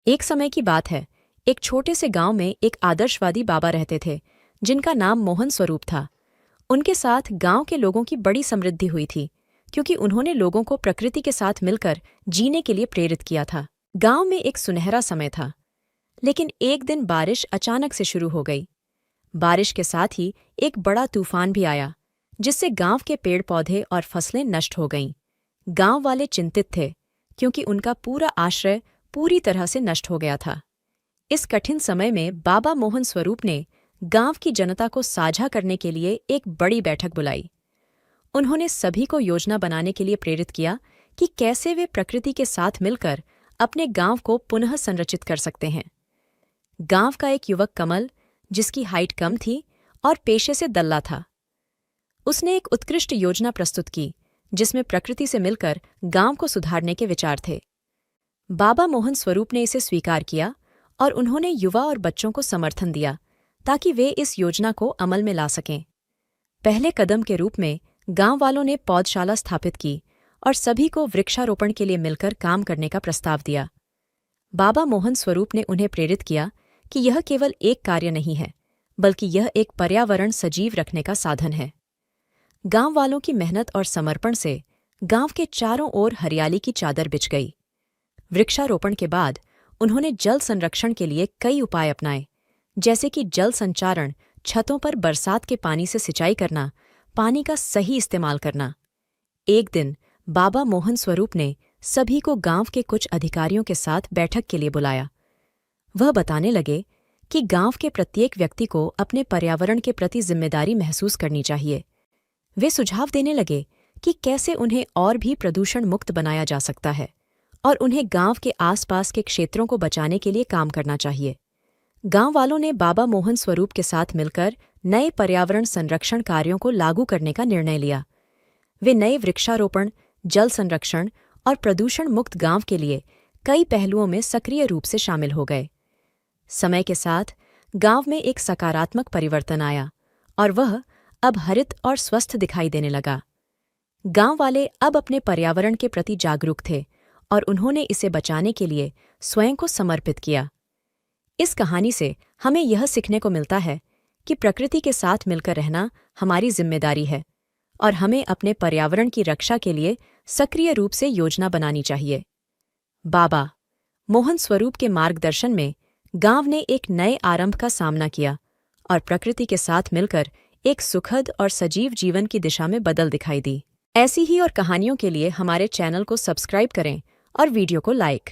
एक समय की बात है। एक छोटे से गांव में एक आदर्शवादी बाबा रहते थे, जिनका नाम मोहन स्वरूप था। उनके साथ गांव के लोगों की बड़ी समृद्धि हुई थी, क्योंकि उन्होंने लोगों को प्रकृति के साथ मिलकर जीने के लिए प्रेरित किया था। गांव में एक सुनहरा समय था, लेकिन एक दिन बारिश अचानक से शुरू हो गई। बारिश के साथ ही एक बड़ा तूफान भी आया, जिससे गांव के पेड़ पौधे और फसलें नष्ट हो गईं। गांव वाले चिंतित थे, क्योंकि उनका पूरा आश्रय पूरी तरह से नष्ट हो गया था। इस कठिन समय में बाबा मोहन स्वरूप ने गांव की जनता को साझा करने के लिए एक बड़ी बैठक बुलाई। उन्होंने सभी को योजना बनाने के लिए प्रेरित किया कि कैसे वे प्रकृति के साथ मिलकर अपने गांव को पुनः संरचित कर सकते हैं। गांव का एक युवक कमल, जिसकी हाइट कम थी और पेशे से दल्ला था, उसने एक उत्कृष्ट योजना प्रस्तुत की, जिसमें प्रकृति से मिलकर गांव को सुधारने के विचार थे। बाबा मोहन स्वरूप ने इसे स्वीकार किया और उन्होंने युवा और बच्चों को समर्थन दिया, ताकि वे इस योजना को अमल में ला सकें। पहले कदम के रूप में गांव वालों ने पौधशाला स्थापित की और सभी को वृक्षारोपण के लिए मिलकर काम करने का प्रस्ताव दिया। बाबा मोहन स्वरूप ने उन्हें प्रेरित किया कि यह केवल एक कार्य नहीं है, बल्कि यह एक पर्यावरण सजीव रखने का साधन है। गांव वालों की मेहनत और समर्पण से गांव के चारों ओर हरियाली की चादर बिछ गई। वृक्षारोपण के बाद उन्होंने जल संरक्षण के लिए कई उपाय अपनाए, जैसे कि जल संचारण, छतों पर बरसात के पानी से सिंचाई करना, पानी का सही इस्तेमाल करना। एक दिन बाबा मोहन स्वरूप ने सभी को गांव के कुछ अधिकारियों के साथ बैठक के लिए बुलाया। वह बताने लगे कि गांव के प्रत्येक व्यक्ति को अपने पर्यावरण के प्रति जिम्मेदारी महसूस करनी चाहिए। वे सुझाव देने लगे कि कैसे उन्हें और भी प्रदूषण मुक्त बनाया जा सकता है और उन्हें गांव के आसपास के क्षेत्रों को बचाने के लिए काम करना चाहिए। गांव वालों ने बाबा मोहन स्वरूप के साथ मिलकर नए पर्यावरण संरक्षण कार्यों को लागू करने का निर्णय लिया। वे नए वृक्षारोपण, जल संरक्षण और प्रदूषण मुक्त गांव के लिए कई पहलुओं में सक्रिय रूप से शामिल हो गए। समय के साथ गांव में एक सकारात्मक परिवर्तन आया और वह अब हरित और स्वस्थ दिखाई देने लगा। गांव वाले अब अपने पर्यावरण के प्रति जागरूक थे और उन्होंने इसे बचाने के लिए स्वयं को समर्पित किया। इस कहानी से हमें यह सीखने को मिलता है कि प्रकृति के साथ मिलकर रहना हमारी जिम्मेदारी है और हमें अपने पर्यावरण की रक्षा के लिए सक्रिय रूप से योजना बनानी चाहिए। बाबा मोहन स्वरूप के मार्गदर्शन में गांव ने एक नए आरंभ का सामना किया और प्रकृति के साथ मिलकर एक सुखद और सजीव जीवन की दिशा में बदल दिखाई दी। ऐसी ही और कहानियों के लिए हमारे चैनल को सब्सक्राइब करें और वीडियो को लाइक